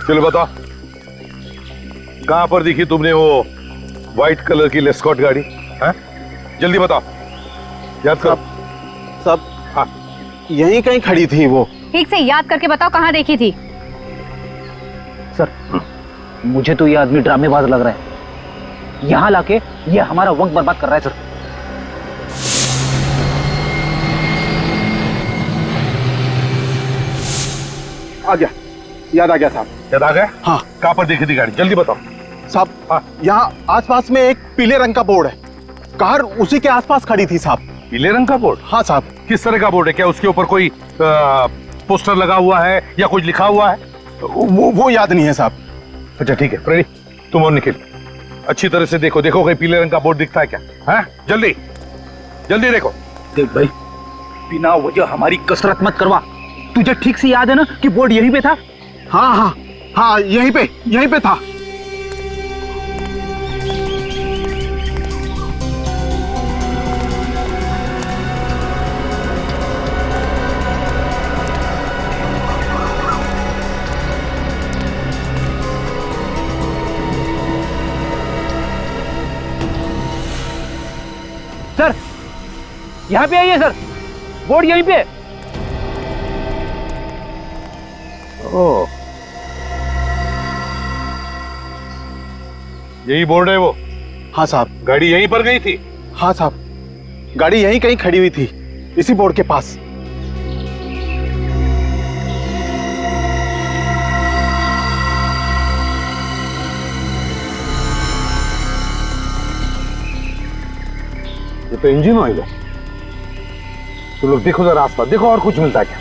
चलो बताओ, कहां पर दिखी तुमने वो व्हाइट कलर की लेस्कॉट गाड़ी? हाँ? जल्दी बताओ, याद करो। सब हाँ, यहीं कहीं खड़ी थी वो। ठीक से याद करके बताओ, कहाँ देखी थी? सर, मुझे तो ये आदमी ड्रामेबाज लग रहा है। यहाँ लाके ये हमारा वक्त बर्बाद कर रहा है सर। आ गया, याद आ गया साहब। याद आ गया? हाँ। कहां पर देखी थी गाड़ी? जल्दी बताओ साहब। हाँ। यहाँ आसपास में एक पीले रंग का बोर्ड है, कार उसी के आसपास खड़ी थी साहब। पीले रंग का बोर्ड? हाँ साहब। किस तरह का बोर्ड है? क्या उसके ऊपर कोई पोस्टर लगा हुआ है या कुछ लिखा हुआ है? वो याद नहीं है साहब। अच्छा ठीक है फ्रेडी, तुम और निखिल अच्छी तरह से देखो, देखो कहीं पीले रंग का बोर्ड दिखता है क्या? हाँ, जल्दी जल्दी देखो। देख भाई, बिना वजह हमारी कसरत मत करवा। तुझे ठीक से याद है ना कि बोर्ड यहीं पे था? हाँ हाँ हाँ, यहीं पे था। सर, यहाँ पे आइए सर, बोर्ड यहीं पे। ओह, यही बोर्ड है वो? हाँ साहब। गाड़ी यहीं पर गई थी? हाँ साहब, गाड़ी यहीं कहीं खड़ी हुई थी, इसी बोर्ड के पास। ये तो इंजन ऑयल है। तुम लोग देखो जरा आसपास, देखो और कुछ मिलता है क्या?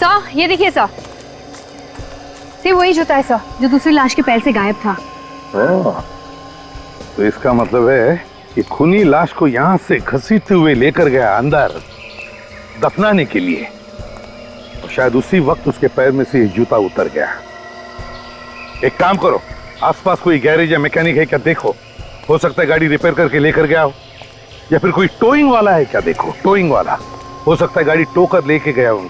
सर, ये देखिए सर, से वही जूता है सर जो दूसरी लाश के पैर से गायब था। तो इसका मतलब है कि खूनी लाश को यहां से घसीटते हुए लेकर गया अंदर दफनाने के लिए, और शायद उसी वक्त उसके पैर में से ये जूता उतर गया। एक काम करो, आसपास कोई गैरेज या मैकेनिक है क्या देखो, हो सकता है गाड़ी रिपेयर करके लेकर गया हो, या फिर कोई टोइंग वाला है क्या देखो, टोइंग वाला हो सकता है गाड़ी टो कर लेके गया हो।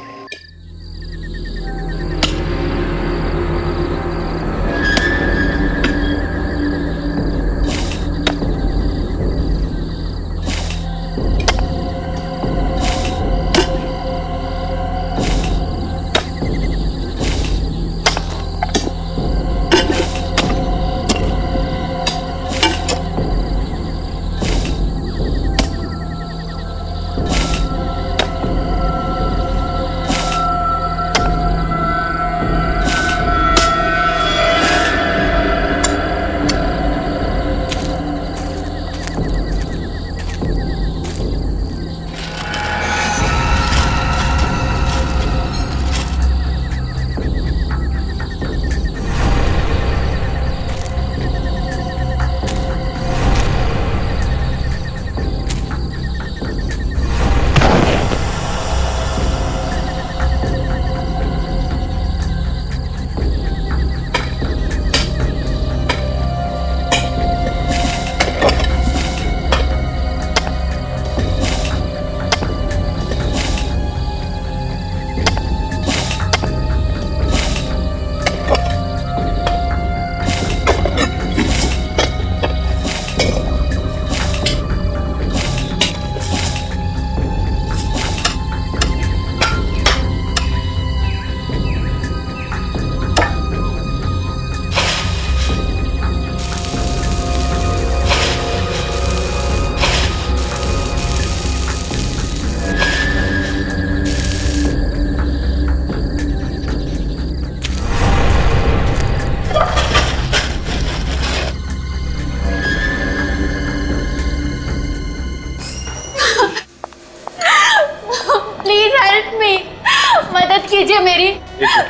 कीजिए मेरी।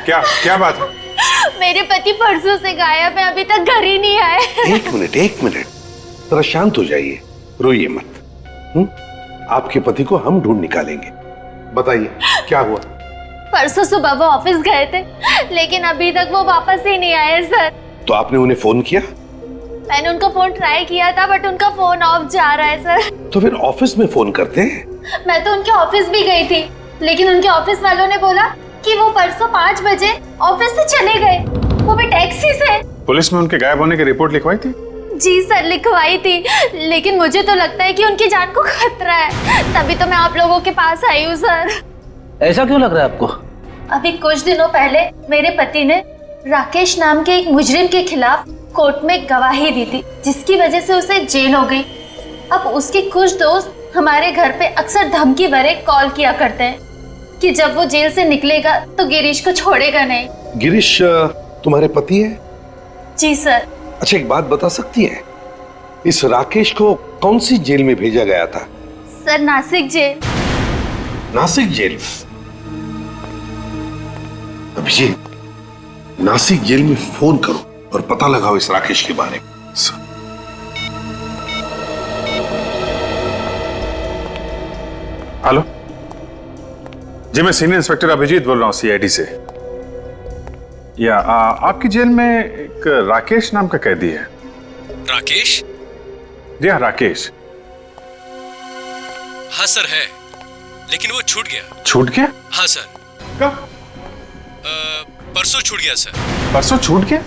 क्या बात है? मेरे पति परसों से गायब है, अभी तक घर ही नहीं आए। एक मिनट जरा शांत हो जाइए, रोइए मत। आपके पति को हम ढूंढ निकालेंगे। बताइए क्या हुआ? परसों सुबह वो ऑफिस गए थे, लेकिन अभी तक वो वापस ही नहीं आए सर। तो आपने उन्हें फोन किया? मैंने उनका फोन ट्राई किया था, बट उनका फोन ऑफ जा रहा है सर। तो फिर ऑफिस में फोन करते हैं। मैं तो उनके ऑफिस भी गई थी, लेकिन उनके ऑफिस वालों ने बोला कि वो परसों 5 बजे ऑफिस से चले गए, वो भी टैक्सी से। पुलिस में उनके गायब होने की रिपोर्ट लिखवाई थी? जी सर, लिखवाई थी, लेकिन मुझे तो लगता है कि उनकी जान को खतरा है, तभी तो मैं आप लोगों के पास आई हूँ सर। ऐसा क्यों लग रहा है आपको? अभी कुछ दिनों पहले मेरे पति ने राकेश नाम के एक मुजरिम के खिलाफ कोर्ट में गवाही दी थी, जिसकी वजह से उसे जेल हो गई। अब उसके कुछ दोस्त हमारे घर पे अक्सर धमकी भरे कॉल किया करते हैं कि जब वो जेल से निकलेगा तो गिरीश को छोड़ेगा नहीं। गिरीश तुम्हारे पति है? जी सर। अच्छा, एक बात बता सकती हैं, इस राकेश को कौन सी जेल में भेजा गया था? Sir, Nashik jail. Nashik jail? Abhijit, Nashik jail में फोन करो और पता लगाओ इस राकेश के बारे में। हेलो जी, मैं सीनियर इंस्पेक्टर अभिजीत बोल रहा हूँ, सीआईडी से। या आपकी जेल में एक राकेश नाम का कैदी है। राकेश? जी हाँ, राकेश। हाँ सर है, लेकिन वो छूट गया। छूट गया? हाँ सर। कब? परसों छूट गया सर। परसों छूट गया?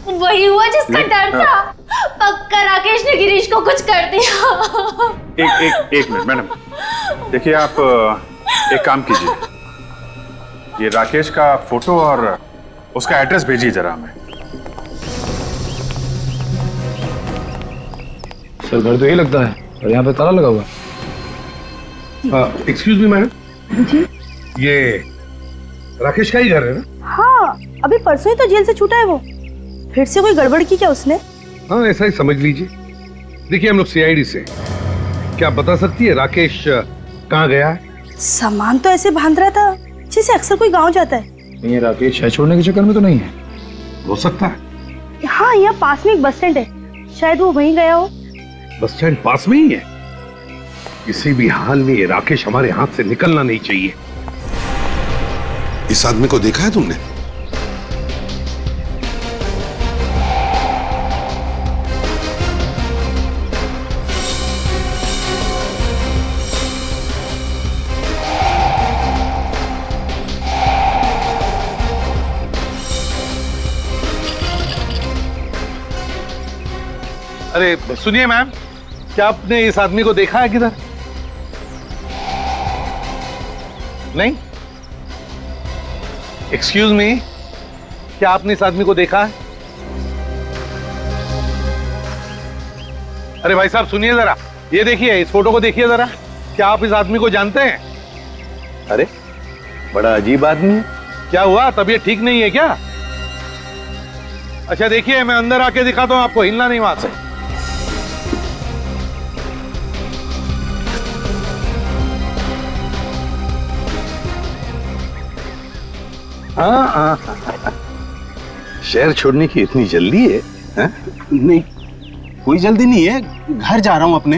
वही हुआ जिसका डर था। पक्का राकेश ने गिरीश को कुछ कर दिया। एक मिनट मैडम, देखिए आप एक काम कीजिए, ये राकेश का फोटो और उसका एड्रेस भेजिए जरा हमें। सर, घर तो यही लगता है और यहाँ पे ताला लगा हुआ है। एक्सक्यूज मी मैडम जी, ये राकेश का ही घर है ना? हाँ, अभी परसों ही तो जेल से छूटा है वो। फिर से कोई गड़बड़ की क्या उसने? हाँ, ऐसा ही समझ लीजिए। देखिए, हम लोग सीआईडी से, क्या आप बता सकती है राकेश कहाँ गया है? सामान तो ऐसे बांध रहा था जैसे अक्सर कोई गांव जाता है। ये राकेश शहर छोड़ने के चक्कर में तो नहीं है? हो सकता है। हाँ, यहाँ पास में एक बस स्टैंड है, शायद वो वहीं गया हो। बस स्टैंड पास में ही है? किसी भी हाल में ये राकेश हमारे हाथ से निकलना नहीं चाहिए। इस आदमी को देखा है तुमने? अरे सुनिए मैम, क्या आपने इस आदमी को देखा है किधर? नहीं? एक्सक्यूज मी, क्या आपने इस आदमी को देखा है? अरे भाई साहब सुनिए जरा, ये देखिए, इस फोटो को देखिए जरा, क्या आप इस आदमी को जानते हैं? अरे बड़ा अजीब आदमी है। क्या हुआ, तबीयत ठीक नहीं है क्या? अच्छा देखिए, मैं अंदर आके दिखाता हूं आपको, हिलना नहीं वहां से। हाँ, शहर छोड़ने की इतनी जल्दी है? नहीं, कोई जल्दी नहीं है, घर जा रहा हूँ अपने।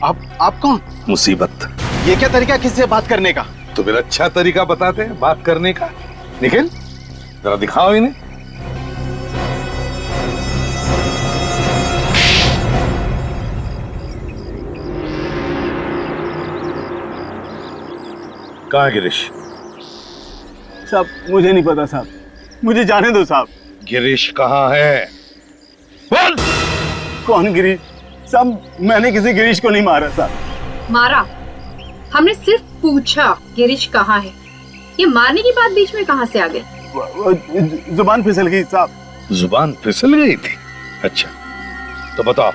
आप कौन? मुसीबत। ये क्या तरीका किसी से बात करने का? तो फिर अच्छा तरीका बताते हैं बात करने का। निखिल, जरा दिखाओ इन्हें। कहाँ है गिरीश? साहब मुझे नहीं पता साहब, मुझे जाने दो साहब। गिरीश कहाँ है? बोल। कौन गिरीश? साहब मैंने किसी गिरीश को नहीं मारा साहब। मारा? हमने सिर्फ पूछा गिरीश कहाँ है। ये मारने की बात बीच में कहाँ से आ गई? जुबान फिसल गई साहब। जुबान फिसल गई थी? अच्छा, तो बताओ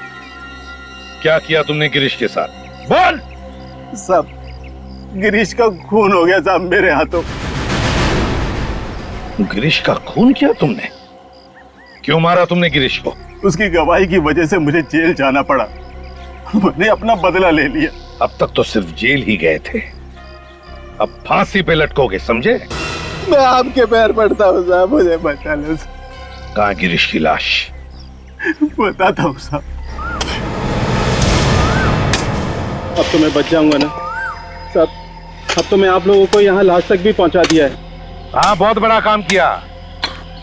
क्या किया तुमने गिरीश के साथ? बोल। साहब गिरीश का खून हो गया साहब मेरे हाथों। गिरीश का खून किया तुमने? क्यों मारा तुमने गिरीश को? उसकी गवाही की वजह से मुझे जेल जाना पड़ा, मैंने अपना बदला ले लिया। अब तक तो सिर्फ जेल ही गए थे, अब फांसी पे लटकोगे, समझे? मैं आपके पैर पड़ता हूँ साहब, मुझे बचा लो। कहाँ गिरीश की लाश? बताता हूँ साहब। अब तो मैं बच जाऊंगा ना साहब। अब तो मैं आप लोगों को यहाँ लाश तक भी पहुँचा दिया है। हाँ, बहुत बड़ा काम किया।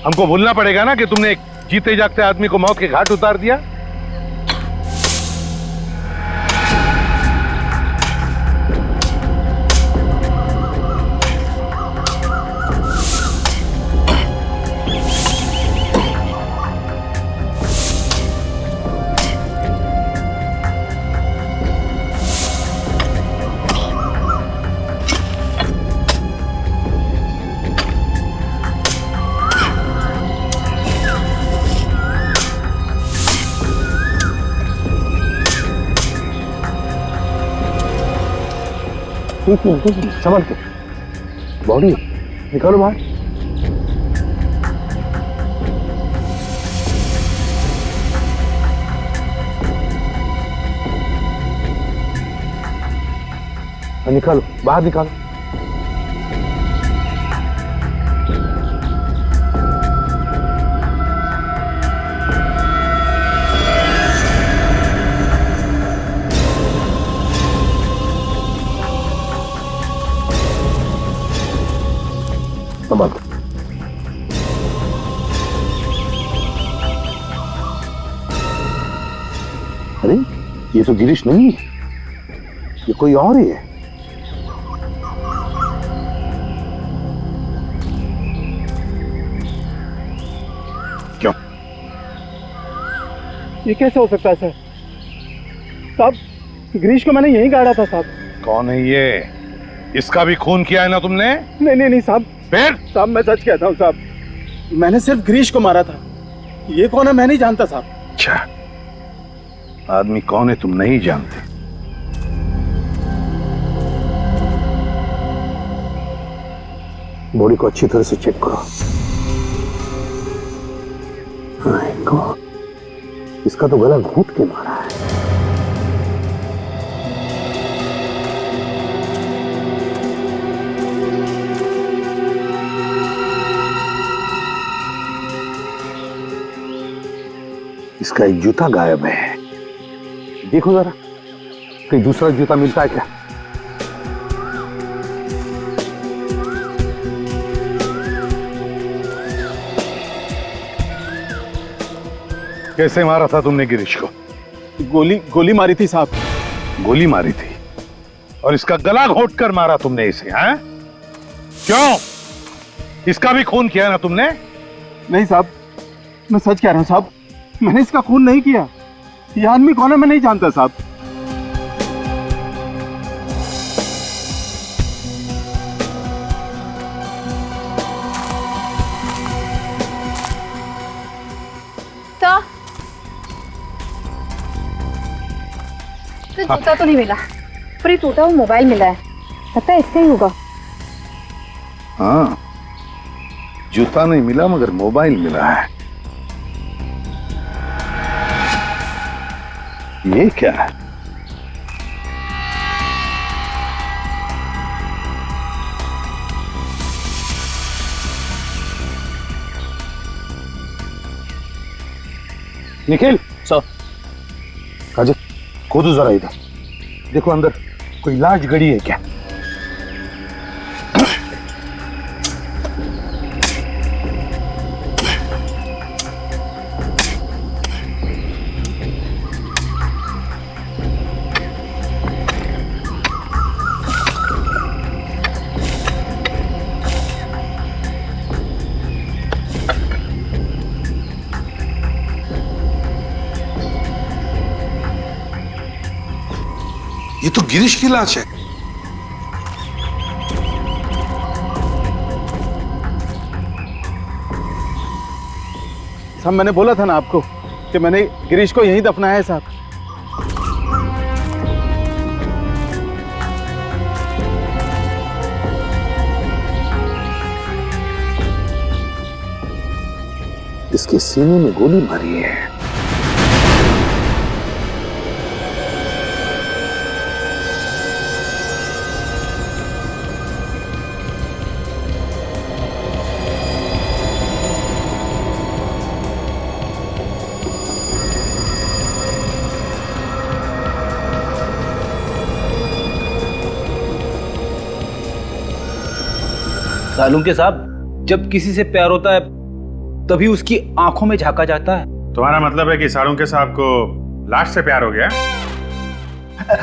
हमको भूलना पड़ेगा ना कि तुमने एक जीते जागते आदमी को मौत के घाट उतार दिया। संभल के बॉडी निकालो बाहर। निकालो बाहर निकालो। संभाल। अरे ये तो गिरीश नहीं है, ये कोई और ही है। क्यों? ये कैसे हो सकता है सर? साहब गिरीश को मैंने यहीं गाड़ा था साहब। कौन है ये? इसका भी खून किया है ना तुमने? नहीं साहब। फिर? साहब मैं सच कहता हूँ साहब, मैंने सिर्फ गिरीश को मारा था। ये कौन है मैं नहीं जानता साहब। अच्छा, आदमी कौन है तुम नहीं जानते? बॉडी को अच्छी तरह से चेक करो। इसका तो गला घूंट के मारा है। इसका एक जूता गायब है, देखो जरा कहीं दूसरा जूता मिलता है क्या? कैसे मारा था तुमने गिरीश को? गोली मारी थी साहब। गोली मारी थी और इसका गला घोट कर मारा तुमने इसे, हैं? क्यों? इसका भी खून किया ना तुमने? नहीं साहब, मैं सच कह रहा हूं साहब, मैंने इसका खून नहीं किया। ये आदमी कौन है मैं नहीं जानता साहब। तो जूता तो नहीं मिला, पर ये टूटा हुआ मोबाइल मिला है, पता है इसका ही होगा। हाँ, जूता नहीं मिला मगर मोबाइल मिला है। ये क्या है? निखिल सर। काजल खोदो जरा इधर, देखो अंदर कोई लाश गड़ी है क्या? ये तो गिरीश की लाश है। साहब मैंने बोला था ना आपको कि मैंने गिरीश को यहीं दफनाया है साहब। इसके सीने में गोली मारी है। सालुंके साहब, जब किसी से प्यार होता है तभी उसकी आंखों में झांका जाता है। तुम्हारा मतलब है कि सालुंके साहब को लाश से प्यार हो गया?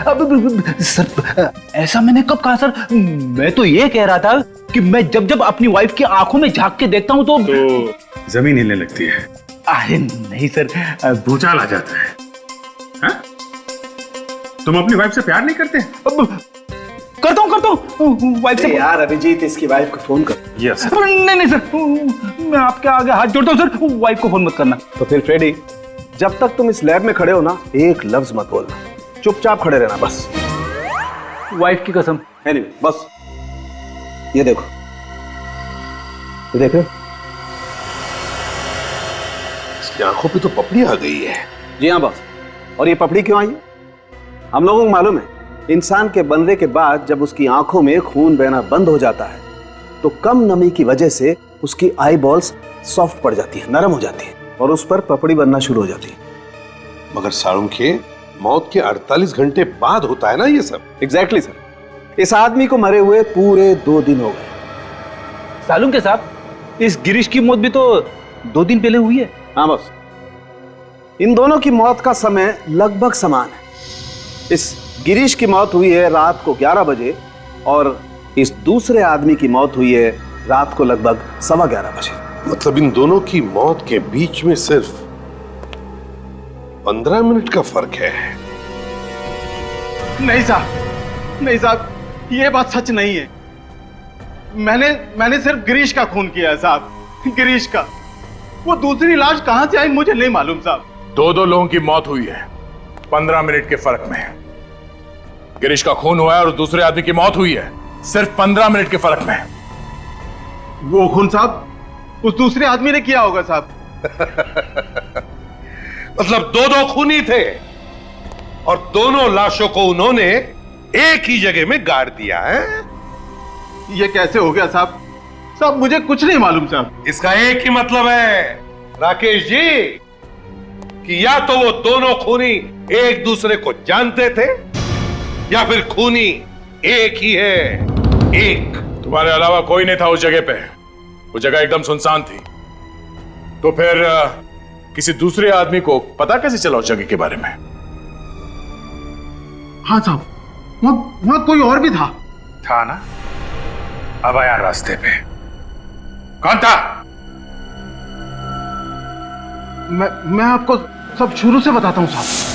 अब सर, ऐसा मैंने कब कहा सर? मैं तो ये कह रहा था कि मैं जब जब अपनी वाइफ की आंखों में झांक के देखता हूँ तो जमीन हिलने लगती है। अरे नहीं सर, भूचाल आ जाता है। हाँ? तुम अपनी वाइफ से प्यार नहीं करते? करता हूँ वाइफ से। यार अभिजीत, इसकी वाइफ को फोन कर। यस। नहीं सर, मैं आपके आगे हाथ जोड़ता हूँ सर, वाइफ को फोन मत करना। तो फिर फ्रेडी, जब तक तुम इस लैब में खड़े हो ना, एक लफ्ज मत बोलना, चुपचाप खड़े रहना बस। वाइफ की कसम। एनीवे, बस ये देखो, ये देखो, इसकी आंखों पे तो पपड़ी आ गई है। जी हाँ बस। और ये पपड़ी क्यों आई है? हम लोगों को मालूम है, इंसान के बनने के बाद जब उसकी आंखों में खून बहना बंद हो जाता है तो कम नमी की वजह से उसकी आई बॉल्स सॉफ्ट पड़ जाती है, नरम हो जाती है, और उस पर पपड़ी बनना शुरू हो जाती है। मगर सालुंखे, मौत के 48 घंटे बाद होता है ना ये सब? Exactly sir. इस आदमी को मरे हुए पूरे 2 दिन हो गए। सालुंके साहब, इस गिरीश की मौत भी तो 2 दिन पहले हुई है। हाँ बस, इन दोनों की मौत का समय लगभग समान है। इस गिरीश की मौत हुई है रात को 11 बजे और इस दूसरे आदमी की मौत हुई है रात को लगभग 11:15 बजे। मतलब इन दोनों की मौत के बीच में सिर्फ 15 मिनट का फर्क है। नहीं साहब, नहीं साहब, ये बात सच नहीं है। मैंने सिर्फ गिरीश का खून किया है साहब, गिरीश का। वो दूसरी लाश कहां से आई मुझे नहीं मालूम साहब। 2 लोगों की मौत हुई है 15 मिनट के फर्क में। गिरीश का खून हुआ है और दूसरे आदमी की मौत हुई है सिर्फ 15 मिनट के फर्क में। वो खून साहब उस दूसरे आदमी ने किया होगा साहब। मतलब 2 खूनी थे और दोनों लाशों को उन्होंने एक ही जगह में गाड़ दिया है। ये कैसे हो गया साहब? साहब मुझे कुछ नहीं मालूम साहब। इसका एक ही मतलब है राकेश जी, कि या तो वो दोनों खूनी एक दूसरे को जानते थे या फिर खूनी एक ही है, एक। तुम्हारे अलावा कोई नहीं था उस जगह पे। वो जगह एकदम सुनसान थी। तो फिर किसी दूसरे आदमी को पता कैसे चला उस जगह के बारे में? हाँ साहब, वहां कोई और भी था ना? अब आया रास्ते पे। कौन था? मैं आपको सब शुरू से बताता हूं साहब।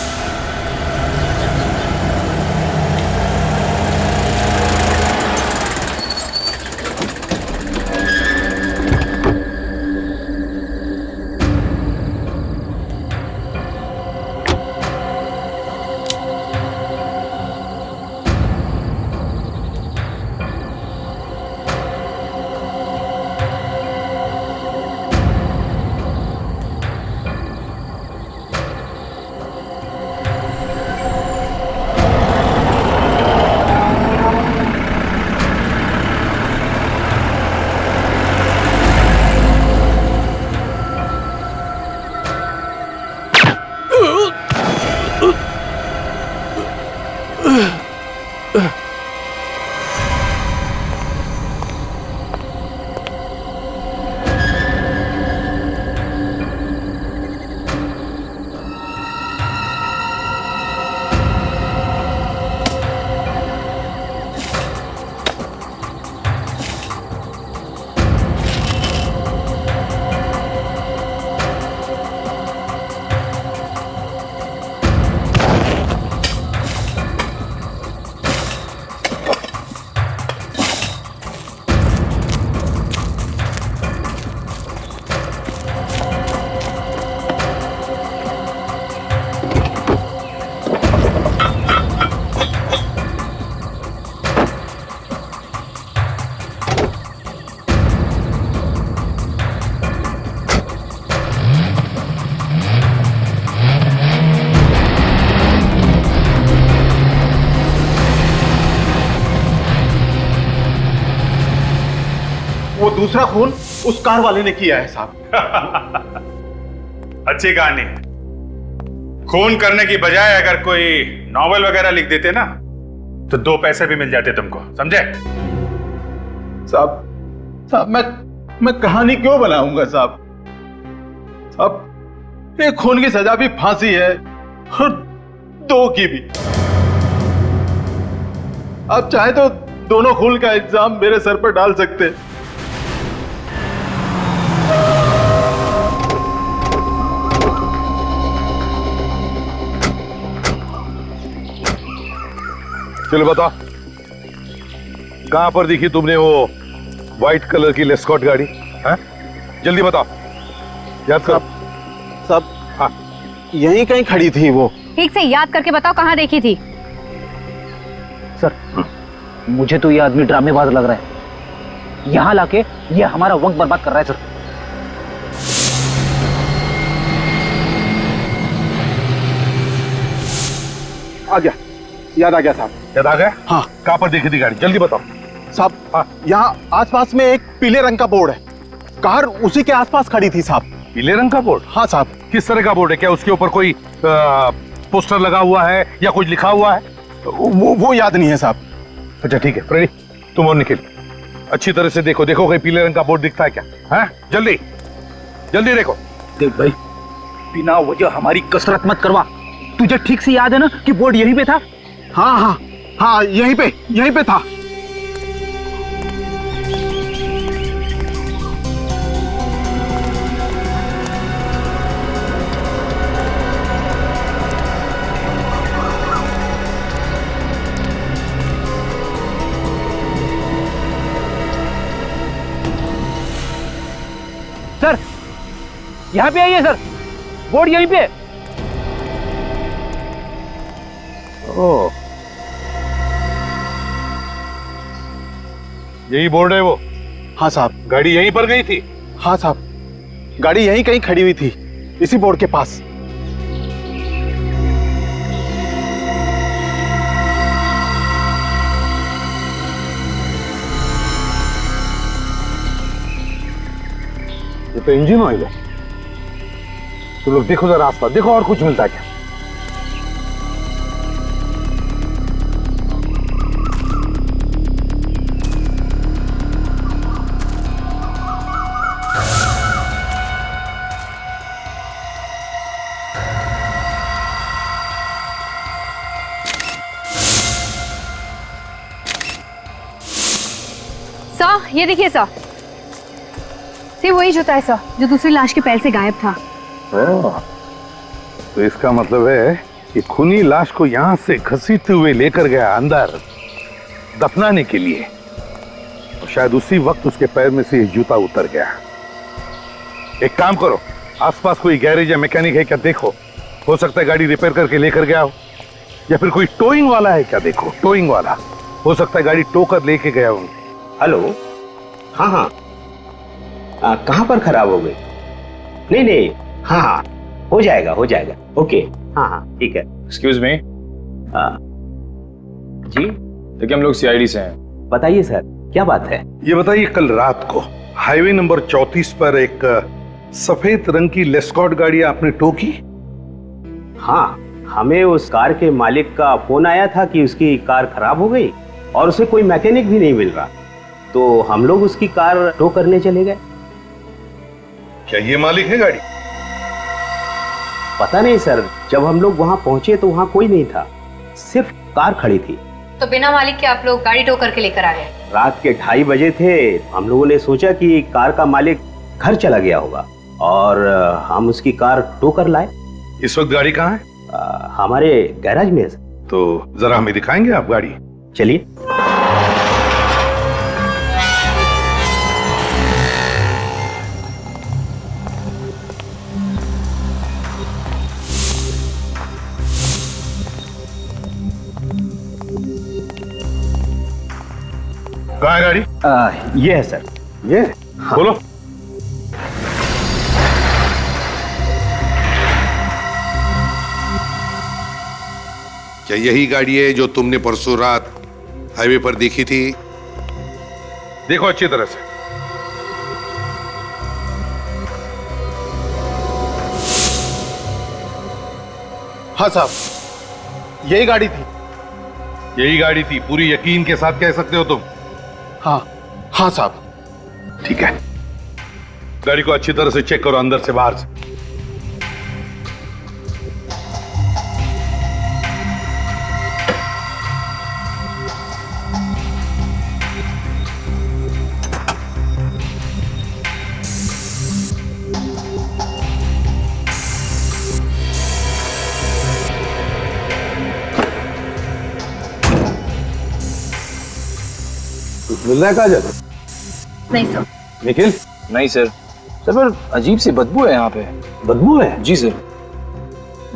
वो दूसरा खून उस कार वाले ने किया है साहब। अच्छी कहानी। खून करने की बजाय अगर कोई नॉवेल वगैरह लिख देते ना तो 2 पैसे भी मिल जाते तुमको, समझे? साहब साहब मैं कहानी क्यों बनाऊंगा साहब? अब एक खून की सजा भी फांसी है और 2 की भी। आप चाहे तो दोनों खून का इल्जाम मेरे सर पर डाल सकते हैं। चलो बताओ, कहां पर दिखी तुमने वो व्हाइट कलर की लेस्कॉट गाड़ी? हैं? जल्दी बताओ, याद करो। सब हाँ, यहीं कहीं खड़ी थी वो। ठीक से याद करके बताओ कहाँ देखी थी? सर, मुझे तो ये आदमी ड्रामेबाज लग रहा है। यहाँ लाके ये हमारा वक्त बर्बाद कर रहा है सर। आ गया, याद आ गया साहब। याद आ गया? हाँ। कहां पर देखी थी गाड़ी? जल्दी बताओ साहब। हाँ। यहाँ आसपास में एक पीले रंग का बोर्ड है, कार उसी के आसपास खड़ी थी साहब। पीले रंग का बोर्ड? हाँ साहब। किस तरह का बोर्ड है? क्या उसके ऊपर कोई पोस्टर लगा हुआ है या कुछ लिखा हुआ है? वो याद नहीं है साहब। अच्छा ठीक है फ्रेडी, तुम और निखिल अच्छी तरह से देखो, देखो कहीं पीले रंग का बोर्ड दिखता है क्या? हैं? जल्दी जल्दी देखो। देख भाई, बिना वजह हमारी कसरत मत करवा। तुझे ठीक से याद है ना कि बोर्ड यहीं पे था? हाँ हाँ हाँ, यहीं पे था। सर, यहाँ पे आइए सर, बोर्ड यहीं पे। ओह, यही बोर्ड है वो? हाँ साहब। गाड़ी यहीं पर गई थी? हाँ साहब, गाड़ी यहीं कहीं खड़ी हुई थी, इसी बोर्ड के पास। ये तो इंजन ऑयल है। तुम लोग देखो जरा आसपास, देखो और कुछ मिलता है क्या? सर, ये देखिए सर, ये वही जूता है सर जो दूसरी लाश के पैर से गायब था। तो इसका मतलब है कि खूनी लाश को यहां से घसीटते हुए लेकर गया अंदर दफनाने के लिए, और शायद उसी वक्त उसके पैर में से जूता उतर गया। एक काम करो, आसपास कोई गैरेज या मैकेनिक है क्या देखो, हो सकता है गाड़ी रिपेयर करके लेकर गया हो, या फिर कोई टोइंग वाला है क्या देखो, टोइंग वाला हो सकता है गाड़ी टो कर लेके गया हो। हेलो, हाँ हाँ, कहाँ पर खराब हो गई? नहीं, हाँ हाँ, हो जाएगा ओके, हाँ हाँ ठीक है। Excuse me. जी देखिए, हम लोग सीआईडी से हैं। बताइए सर, क्या बात है? ये बताइए, कल रात को हाईवे नंबर 34 पर एक सफेद रंग की लेस्कॉट गाड़ी आपने टो की? हाँ, हमें उस कार के मालिक का फोन आया था कि उसकी कार खराब हो गई और उसे कोई मैकेनिक भी नहीं मिल रहा, तो हम लोग उसकी कार टो करने चले गए। क्या ये मालिक है गाड़ी? पता नहीं सर, जब हम लोग वहाँ पहुंचे तो वहाँ कोई नहीं था, सिर्फ कार खड़ी थी। तो बिना मालिक के आप लोग गाड़ी टो करके लेकर आ गए? रात के 2:30 बजे थे, हम लोगों ने सोचा कि कार का मालिक घर चला गया होगा और हम उसकी कार टो कर लाए। इस वक्त गाड़ी कहाँ है? हमारे गैराज में है। तो जरा हमें दिखाएंगे आप गाड़ी? चलिए। कहाँ है गाड़ी? ये है सर। ये? हाँ। बोलो। क्या यही गाड़ी है जो तुमने परसों रात हाईवे पर देखी थी? देखो अच्छी तरह से। हाँ साहब, यही गाड़ी थी। यही गाड़ी थी? पूरी यकीन के साथ कह सकते हो तुम? हाँ हाँ साहब। ठीक है, गाड़ी को अच्छी तरह से चेक करो, अंदर से बाहर से। मिल रहा है काजल? नहीं सर। निखिल? नहीं सर। सर पर अजीब सी बदबू है यहाँ पे। बदबू है? जी सर।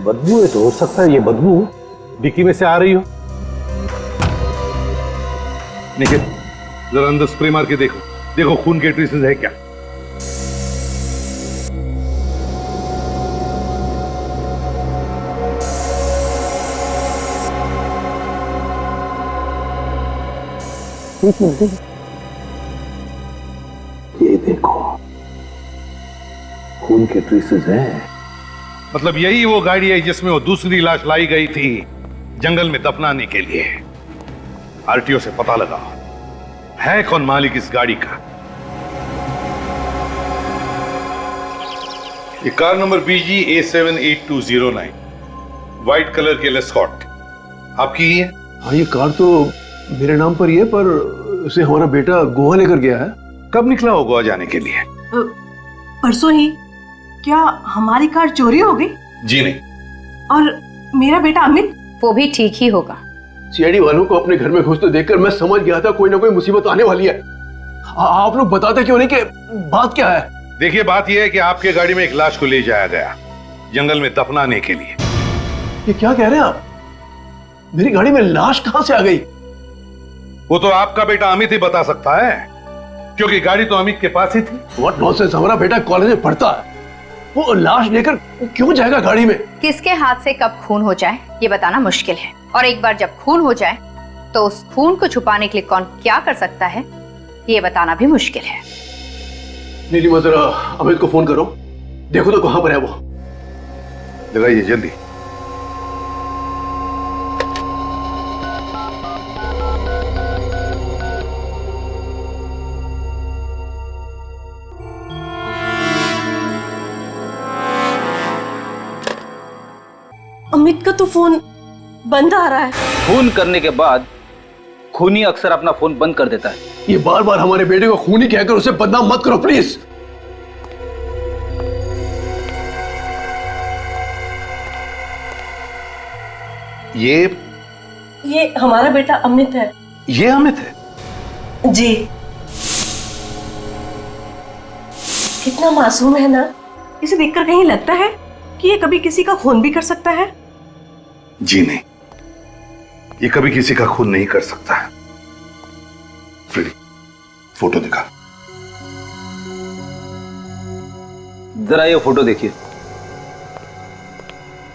बदबू है तो हो सकता है ये बदबू डिक्की में से आ रही हो। निखिल, जरा अंदर स्प्रे मार के देखो, देखो खून के ट्रेसेस है क्या। ये देखो, खून के ट्रेसेस हैं। मतलब यही वो गाड़ी है जिसमें वो दूसरी लाश लाई गई थी जंगल में दफनाने के लिए। आरटीओ से पता लगाओ, है कौन मालिक इस गाड़ी का। ये car number BG A78209, white colour के लेस्कॉट, आपकी ही है? हाँ, ये कार तो मेरे नाम पर ही है, पर इसे हमारा बेटा गोवा लेकर गया है। कब निकला हो गोवा जाने के लिए? परसों ही। क्या हमारी कार चोरी हो गई? जी नहीं। और मेरा बेटा अमित? वो भी ठीक ही होगा। सीआईडी वालों को अपने घर में घुसते देखकर मैं समझ गया था कोई ना कोई मुसीबत आने वाली है। आप लोग बताते क्यों नहीं कि बात क्या है? देखिए, बात यह है कि आपके गाड़ी में एक लाश को ले जाया गया जंगल में दफनाने के लिए। ये क्या कह रहे हैं आप? मेरी गाड़ी में लाश कहां से आ गई? वो तो आपका बेटा अमित ही बता सकता है, क्योंकि गाड़ी तो अमित के पास ही थी। What nonsense! हमारा बेटा कॉलेज में पढ़ता है, वो लाश लेकर क्यों जाएगा गाड़ी में? किसके हाथ से कब खून हो जाए ये बताना मुश्किल है, और एक बार जब खून हो जाए तो उस खून को छुपाने के लिए कौन क्या कर सकता है ये बताना भी मुश्किल है। नीलिमा, जरा अमित को फोन करो, देखो तो कहां पर है वो। लगाइए जल्दी। अमित का तो फोन बंद आ रहा है। खून करने के बाद खूनी अक्सर अपना फोन बंद कर देता है। ये बार बार हमारे बेटे को खूनी कहकर उसे बदनाम मत करो प्लीज। ये हमारा बेटा अमित है। ये अमित है? जी। कितना मासूम है ना। इसे देखकर कहीं लगता है कि ये कभी किसी का खून भी कर सकता है? जी नहीं, ये कभी किसी का खून नहीं कर सकता है। फ्रेडी, फोटो दिखा। जरा ये फोटो देखिए,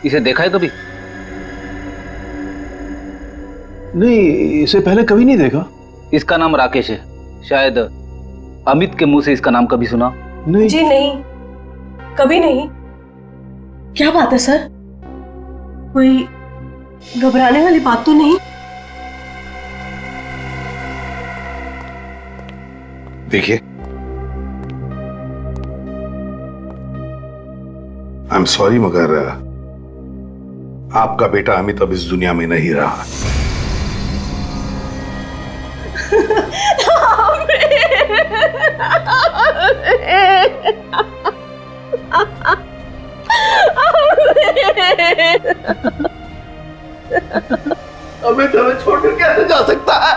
इसे देखा है कभी? नहीं, इसे पहले कभी नहीं देखा। इसका नाम राकेश है। शायद अमित के मुंह से इसका नाम कभी सुना? नहीं जी नहीं, कभी नहीं। क्या बात है सर? कोई घबराने वाली बात तो नहीं? देखिए, आई एम सॉरी, मगर आपका बेटा अमित अब इस दुनिया में नहीं रहा। अमित हमें छोड़कर कैसे जा सकता है?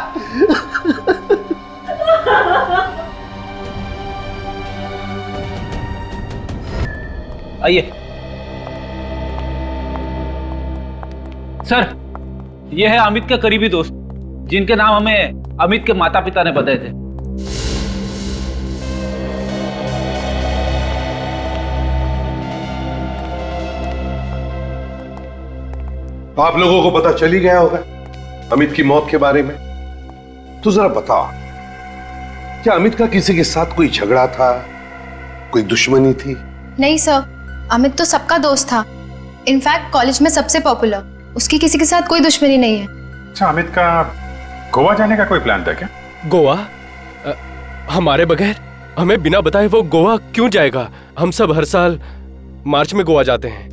आइए सर, यह है अमित का करीबी दोस्त, जिनके नाम हमें अमित के माता पिता ने बताए थे। आप लोगों को पता चल ही गया होगा अमित की मौत के बारे में। तो जरा बताओ, क्या अमित का किसी के साथ कोई झगड़ा था, कोई दुश्मनी थी? नहीं सर, अमित तो सबका दोस्त था। इनफैक्ट कॉलेज में सबसे पॉपुलर। उसकी किसी के साथ कोई दुश्मनी नहीं है। अच्छा, अमित का गोवा जाने का कोई प्लान था क्या? गोवा? हमारे बगैर? हमें बिना बताए वो गोवा क्यों जाएगा? हम सब हर साल मार्च में गोवा जाते हैं।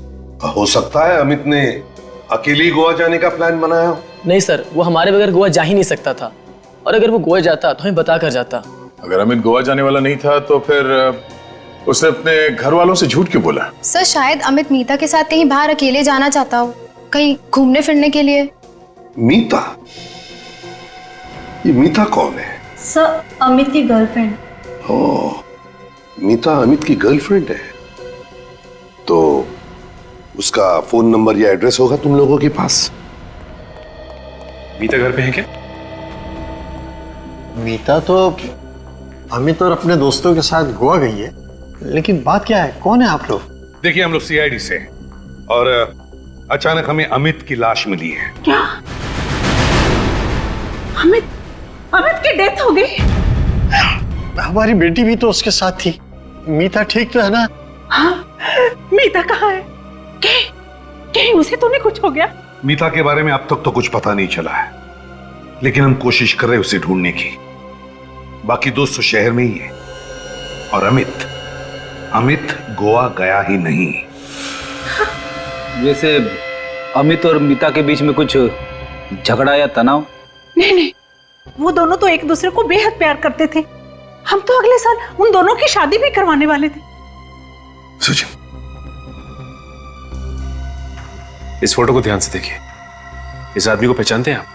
हो सकता है अमित ने अकेले ही गोवा जाने का प्लान बनाया हो। नहीं सर, वो हमारे बगैर गोवा जा ही नहीं सकता था, और अगर वो गोवा जाता तो हमें बता कर जाता। अगर अमित गोवा जाने वाला नहीं था तो फिर उसने अपने घर वालों से झूठ क्यों बोला? सर शायद अमित मीता के साथ कहीं बाहर अकेले जाना चाहता हो, कहीं घूमने फिरने के लिए। मीता? ये मीता कौन है? सर अमित की गर्लफ्रेंड। ओह, मीता अमित की गर्लफ्रेंड है। तो उसका फोन नंबर या एड्रेस होगा तुम लोगों के पास? मीता घर पे है क्या? मीता तो अमित और अपने दोस्तों के साथ गोवा गई है, लेकिन बात क्या है, कौन है आप लोग? देखिए हम लोग सीआईडी से हैं और अचानक हमें अमित की लाश मिली है। क्या? अमित की डेथ हो गई? हमारी बेटी भी तो उसके साथ थी। मीता ठीक तो है ना? हाँ, मीता कहाँ है? कहीं उसे तो नहीं कुछ हो गया? मीता के बारे में अब तक तो कुछ पता नहीं चला है, लेकिन हम कोशिश कर रहे हैं उसे ढूंढने की। बाकी दोस्त तो शहर में ही है। और अमित गोवा गया ही नहीं। वैसे अमित और मीता के बीच में कुछ झगड़ा या तनाव? नहीं, वो दोनों तो एक दूसरे को बेहद प्यार करते थे। हम तो अगले साल उन दोनों की शादी भी करवाने वाले थे। सुजन, इस फोटो को ध्यान से देखिए। इस आदमी को पहचानते हैं आप?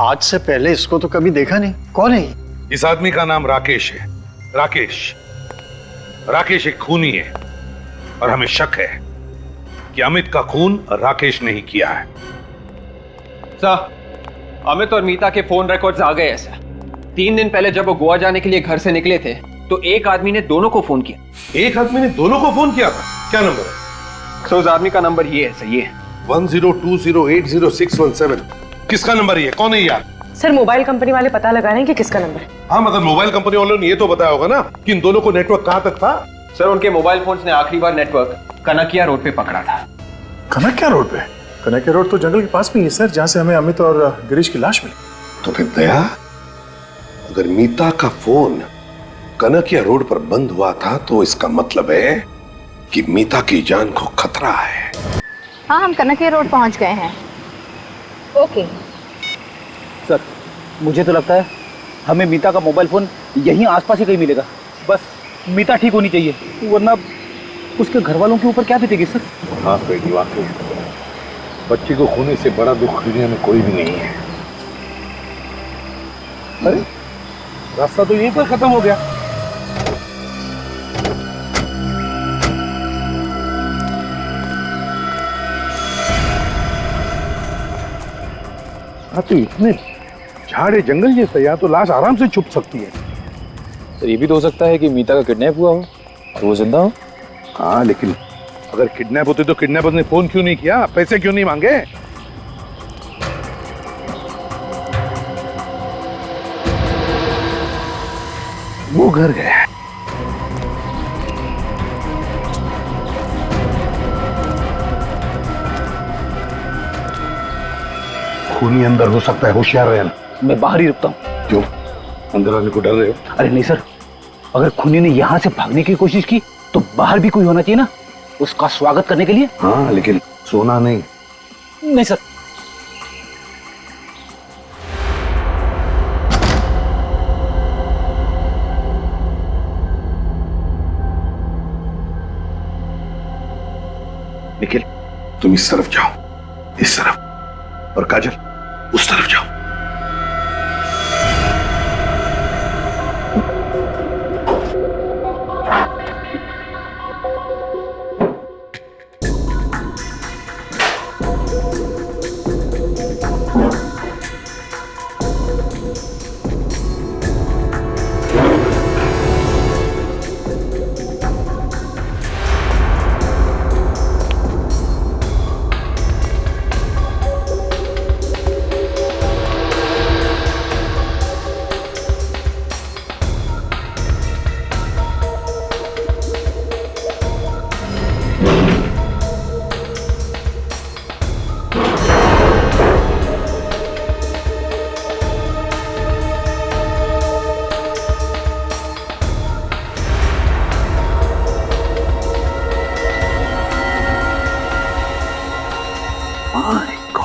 आज से पहले इसको तो कभी देखा नहीं। कौन है ये? इस आदमी का नाम राकेश है। राकेश एक खूनी है और हमें शक है कि अमित का खून राकेश ने ही किया है। सर, अमित और मीता के फोन रिकॉर्ड्स आ गए हैं सर। 3 दिन पहले जब वो गोवा जाने के लिए घर से निकले थे तो एक आदमी ने दोनों को फोन किया। एक आदमी ने दोनों को फोन किया था? क्या नंबर है? सर उस आदमी का नंबर ये है सर, ये 1020806117। किसका नंबर ये? कौन है यार? सर मोबाइल कंपनी वाले पता लगा रहे हैं कि किसका नंबर है। हाँ, मगर मोबाइल कंपनी वालों ने ये तो बताया होगा ना कि इन दोनों को नेटवर्क कहां तक था? सर उनके मोबाइल फोन्स ने आखिरी बार नेटवर्क कनकिया रोड पे पकड़ा था। कनकिया रोड पे? कनकिया रोड तो जंगल के पास में ही है सर, जहां से हमें अमित और गिरीश की लाश मिली। तो फिर दया, अगर मीता का फोन कनकिया रोड पर बंद हुआ था तो इसका मतलब है कि मीता की जान को खतरा है। हाँ, हम कनकिया रोड पहुंच गए हैं। ओके सर, मुझे तो लगता है हमें मीता का मोबाइल फोन यहीं आसपास ही कहीं मिलेगा। बस मीता ठीक होनी चाहिए, वरना उसके घर वालों के ऊपर क्या बीतेगी सर? हाँ बेटी, वाकई बच्ची को खोने से बड़ा दुख दुनिया में कोई भी नहीं है। अरे रास्ता तो यहीं पर खत्म हो गया। हाँ, तो इतने झाड़ जंगल जैसा, यहाँ तो लाश आराम से छुप सकती है। तो ये भी तो हो सकता है कि मीता का किडनैप हुआ हो और वो जिंदा हो। हाँ, लेकिन अगर किडनैप होते तो किडनैपर ने फोन क्यों नहीं किया? पैसे क्यों नहीं मांगे? वो घर गया। खूनी अंदर हो सकता है, होशियार रहना। मैं बाहर ही रुकता हूँ। क्यों? अंदर आने को डर रहे हो? अरे नहीं सर, अगर खूनी ने यहाँ से भागने की कोशिश की तो बाहर भी कोई होना चाहिए ना, उसका स्वागत करने के लिए। हाँ, लेकिन सोना नहीं। नहीं सर। निखिल, तुम इस तरफ जाओ, इस तरफ, और काजल उस तरफ जाओ।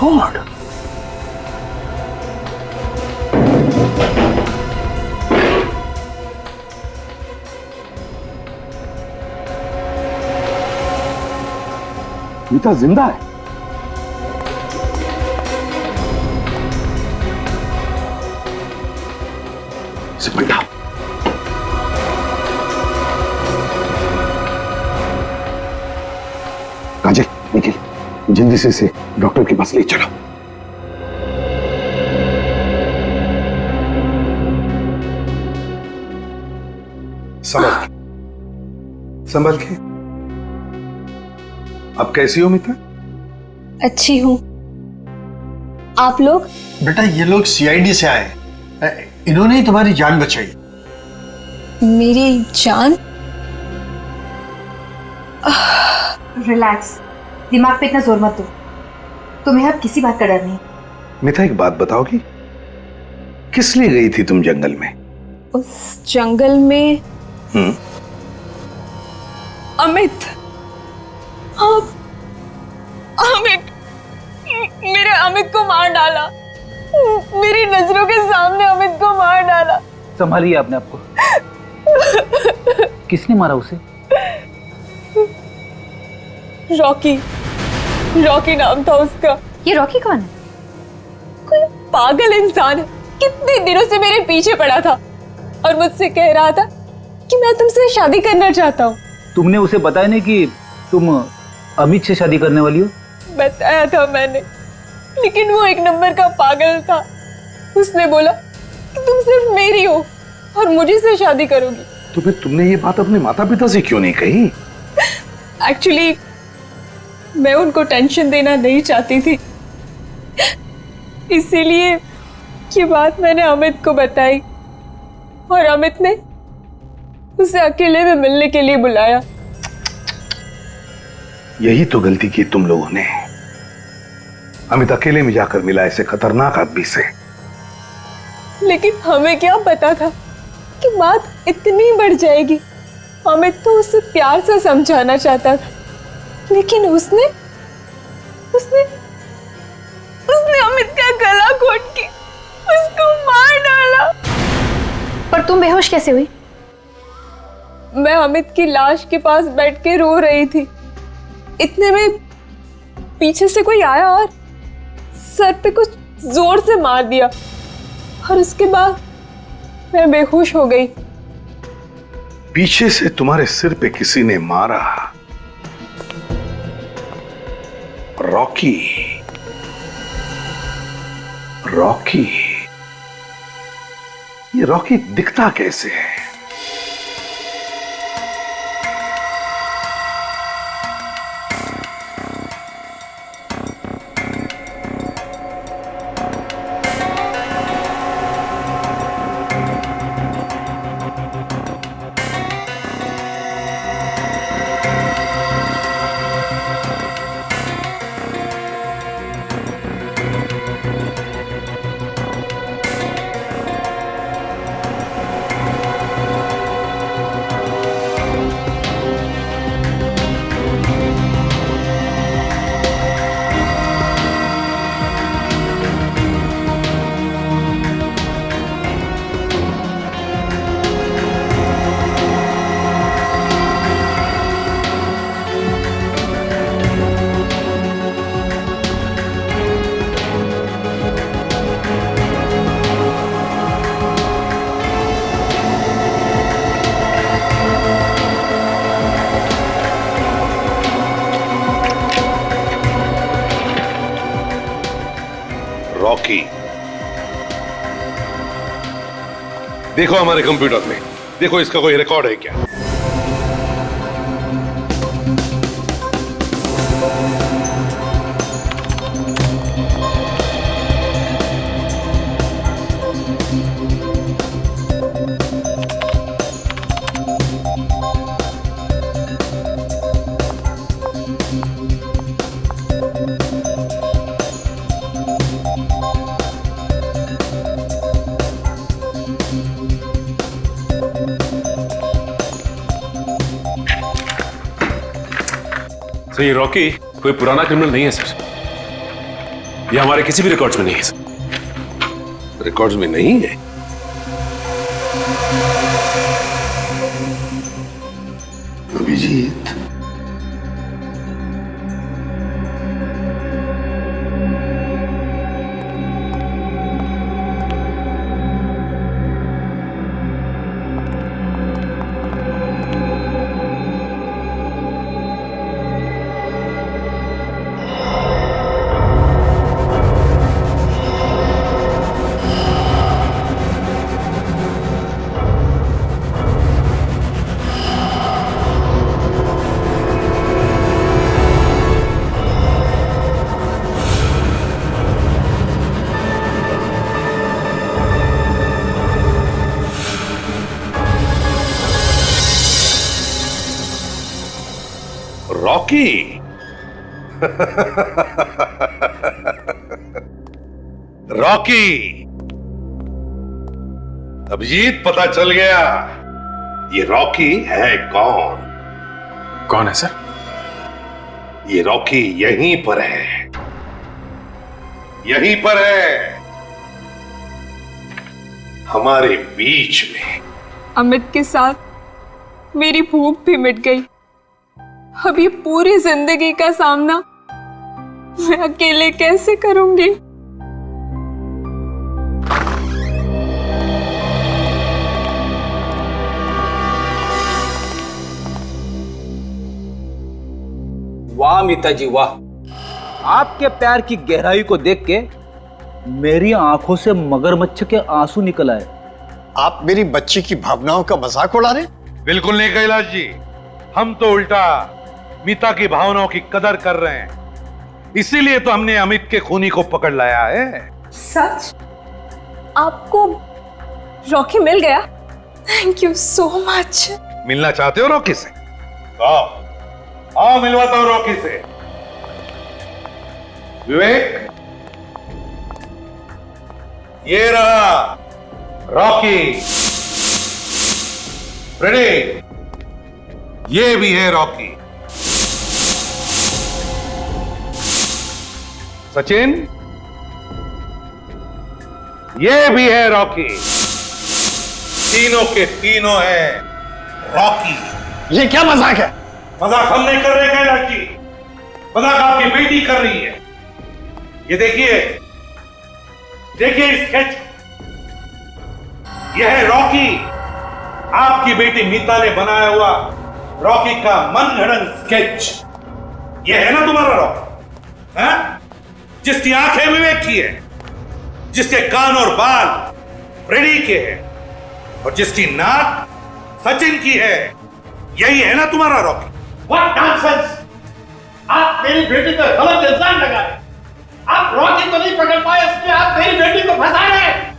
गॉड। मीता जिंदा है। इसे पलटा। काजल, निखिल, जल्दी से इसे डॉक्टर के पास ले चलो। संभल के। अब कैसी हो मीता? अच्छी हूँ। आप लोग? बेटा ये लोग सीआईडी से आए, इन्होंने ही तुम्हारी जान बचाई। मेरी जान? रिलैक्स, दिमाग पे इतना जोर मत दो। तुम्हें अब किसी बात का डर नहीं। मीता एक बात बताओगी, किस लिए गई थी तुम जंगल में? उस जंगल में अमित, अमित, मेरे अमित को मार डाला। मेरी नजरों के सामने अमित को मार डाला। संभालिए अपने आप को। किसने मारा उसे? रॉकी, रॉकी नाम था उसका। ये रॉकी कौन है? कोई पागल इंसान है, कितने दिनों से मेरे पीछे पड़ा था और मुझसे कह रहा था कि मैं तुमसे शादी करना चाहता हूँ। तुमने उसे बताया नहीं कि तुम अमित से शादी करने वाली हो? बताया था मैंने, लेकिन वो एक नंबर का पागल था। उसने बोला कि तुम सिर्फ मेरी हो और मुझे से शादी करोगी। तो फिर तुमने ये बात अपने माता पिता से क्यों नहीं कही? एक्चुअली मैं उनको टेंशन देना नहीं चाहती थी, इसीलिए ये बात मैंने अमित को बताई और अमित ने उसे अकेले में मिलने के लिए बुलाया। यही तो गलती की तुम लोगों ने। अमित अकेले में जाकर मिला ऐसे खतरनाक आदमी से। लेकिन हमें क्या पता था कि बात इतनी बढ़ जाएगी। अमित तो उसे प्यार से समझाना चाहता था, लेकिन उसने अमित का गला घोट के उसको मार डाला। पर तुम बेहोश कैसे हुई? मैं अमित की लाश के पास बैठ के रो रही थी। इतने में पीछे से कोई आया और सर पे कुछ जोर से मार दिया और उसके बाद मैं बेहोश हो गई। पीछे से तुम्हारे सिर पे किसी ने मारा? रॉकी, रॉकी, ये रॉकी दिखता कैसे है? रॉकी, देखो हमारे कंप्यूटर में, देखो इसका कोई रिकॉर्ड है क्या? तो ये रॉकी कोई पुराना क्रिमिनल नहीं है सर। ये हमारे किसी भी रिकॉर्ड्स में नहीं है सर। रिकॉर्ड्स में नहीं है? अभिजीत, रॉकी। रॉकी, अभिजीत पता चल गया ये रॉकी है कौन? कौन है सर? ये रॉकी यहीं पर है, यहीं पर है, हमारे बीच में। अमित के साथ मेरी भूख भी मिट गई। अब ये पूरी जिंदगी का सामना मैं अकेले कैसे करूंगी? वाह मीता जी वाह, आपके प्यार की गहराई को देख के मेरी आंखों से मगरमच्छ के आंसू निकल आए। आप मेरी बच्ची की भावनाओं का मजाक उड़ा रहे? बिल्कुल नहीं कैलाश जी, हम तो उल्टा मीता की भावनाओं की कदर कर रहे हैं, इसीलिए तो हमने अमित के खूनी को पकड़ लाया है। सच? आपको रॉकी मिल गया? Thank you so much. मिलना चाहते हो रॉकी से? आओ आओ, मिलवाता हूं रॉकी से। विवेक, ये रहा रॉकी। फ्रेडी, ये भी है रॉकी। सचिन, ये भी है रॉकी। तीनों के तीनों हैं रॉकी। ये क्या मजाक है? मजाक हम नहीं कर रहे कैलाश जी, मजाक आपकी बेटी कर रही है। ये देखिए, देखिए स्केच, यह है रॉकी, आपकी बेटी मीता ने बनाया हुआ रॉकी का मनगढ़ंत स्केच। यह है ना तुम्हारा रॉकी, हैं? जिसकी आंखें विवेक की है, जिसके कान और बाल फ्रेडी के हैं, और जिसकी नाक सचिन की है। यही है ना तुम्हारा रॉकी? What nonsense! आप मेरी बेटी पर गलत इल्जाम लगा रहे। आप रॉकी को नहीं पकड़ पाए, इसलिए आप मेरी बेटी को फंसा रहे हैं।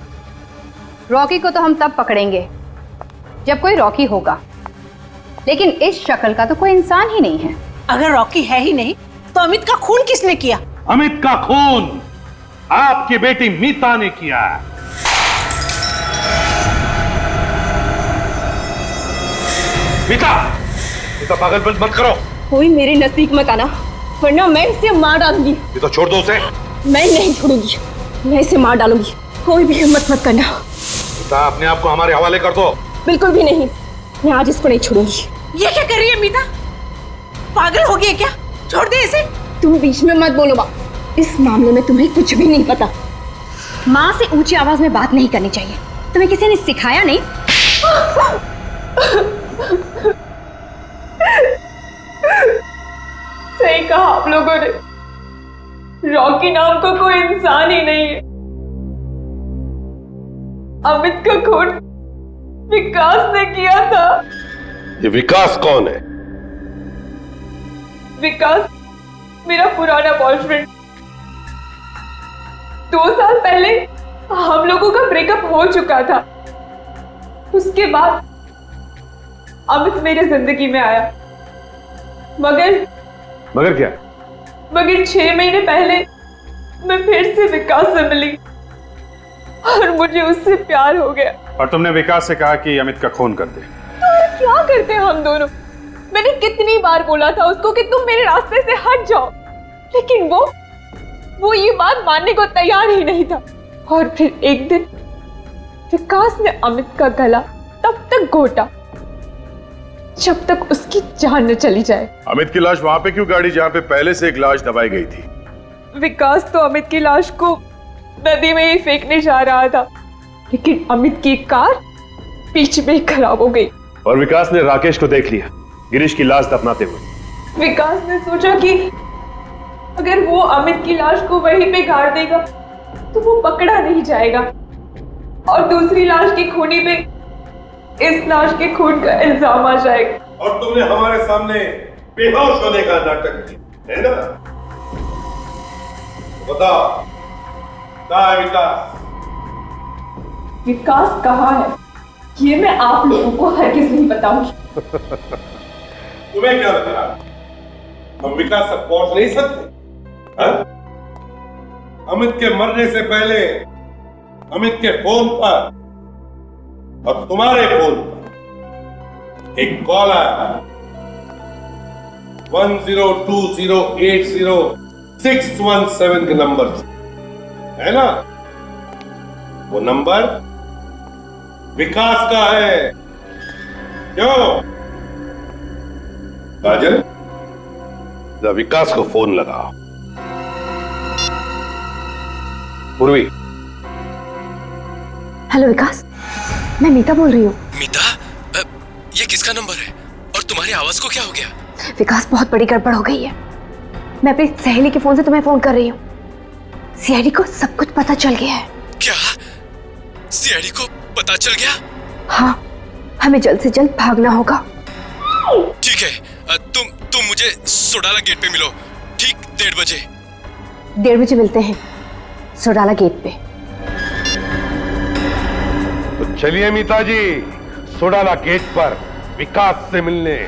रॉकी को तो हम तब पकड़ेंगे जब कोई रॉकी होगा, लेकिन इस शक्ल का तो कोई इंसान ही नहीं है। अगर रॉकी है ही नहीं तो अमित का खून किसने किया? अमित का खून आपकी बेटी मीता ने किया है। मीता, मीता पागलपन मत करो। कोई मेरे नजदीक मत आना, वरना मैं इसे मार डालूंगी। ये तो छोड़ दो उसे। मैं नहीं छोड़ूंगी, मैं इसे मार डालूंगी। कोई भी हिम्मत मत करना। मीता, अपने आप को हमारे हवाले कर दो। बिल्कुल भी नहीं, मैं आज इसको नहीं छोड़ूंगी। ये क्या कर रही है मीता? पागल हो गई क्या? छोड़ दे इसे। तुम बीच में मत बोलो माँ, इस मामले में तुम्हें कुछ भी नहीं पता। माँ से ऊंची आवाज में बात नहीं करनी चाहिए, तुम्हें किसी ने सिखाया नहीं? सही कहा आप लोगों ने, रॉकी नाम का कोई इंसान ही नहीं है। अमित का खून विकास ने किया था। ये विकास कौन है? विकास मेरा पुराना बॉयफ्रेंड। 2 साल पहले हम लोगों का ब्रेकअप हो चुका था। उसके बाद अमित मेरी जिंदगी में आया, मगर क्या? मगर 6 महीने पहले मैं फिर से विकास से मिली और मुझे उससे प्यार हो गया। और तुमने विकास से कहा कि अमित का खून कर दे। तो क्या करते हम दोनों? मैंने कितनी बार बोला था उसको कि तुम मेरे रास्ते से हट जाओ, लेकिन वो ये बात मानने को तैयार ही नहीं था। और फिर एक दिन विकास ने अमित का गला तब तक घोटा जब तक उसकी जान न चली जाए। अमित की लाश वहां पे क्यों गाड़ी जहां पे पहले से एक लाश दबाई गई थी? विकास तो अमित की लाश को नदी में ही फेंकने जा रहा था, लेकिन अमित की कार बीच में खराब हो गई और विकास ने राकेश को देख लिया गिरीश की लाश दफनाते हुए। विकास ने सोचा कि अगर वो अमित की लाश को वहीं पे गाड़ देगा तो वो पकड़ा नहीं जाएगा और दूसरी लाश की खूनी पे इस लाश के खून का इल्जाम आ जाएगा। और तुमने हमारे सामने बेहोश होने का नाटक किया है ना? बताओ कहाँ है विकास? विकास कहाँ है ये मैं आप लोगों को हरगिज़ नहीं बताऊंगी। तुम्हें क्या लग रहा है हम विकास तक पहुंच नहीं सकते? हाँ? अमित के मरने से पहले अमित के फोन पर और तुम्हारे फोन पर एक कॉल आया 1020806117 के नंबर से, है ना? वो नंबर विकास का है। क्यों काजल? जरा विकास को फोन लगाओ। पूर्वी। हेलो विकास, मैं मीता बोल रही हूँ। मीता, ये किसका नंबर है और तुम्हारी आवाज को क्या हो गया? विकास, बहुत बड़ी गड़बड़ हो गई है। मैं अपनी सहेली के फोन से तुम्हें फोन कर रही हूँ। सीआईडी को सब कुछ पता चल गया है। क्या? सीआईडी को पता चल गया? हाँ, हमें जल्द से जल्द भागना होगा। ठीक है, तुम मुझे सोडाला गेट पे मिलो, ठीक 1:30 बजे। 1:30 बजे मिलते हैं सोडाला गेट पे। तो चलिए मीता जी, सोडाला गेट पर विकास से मिलने।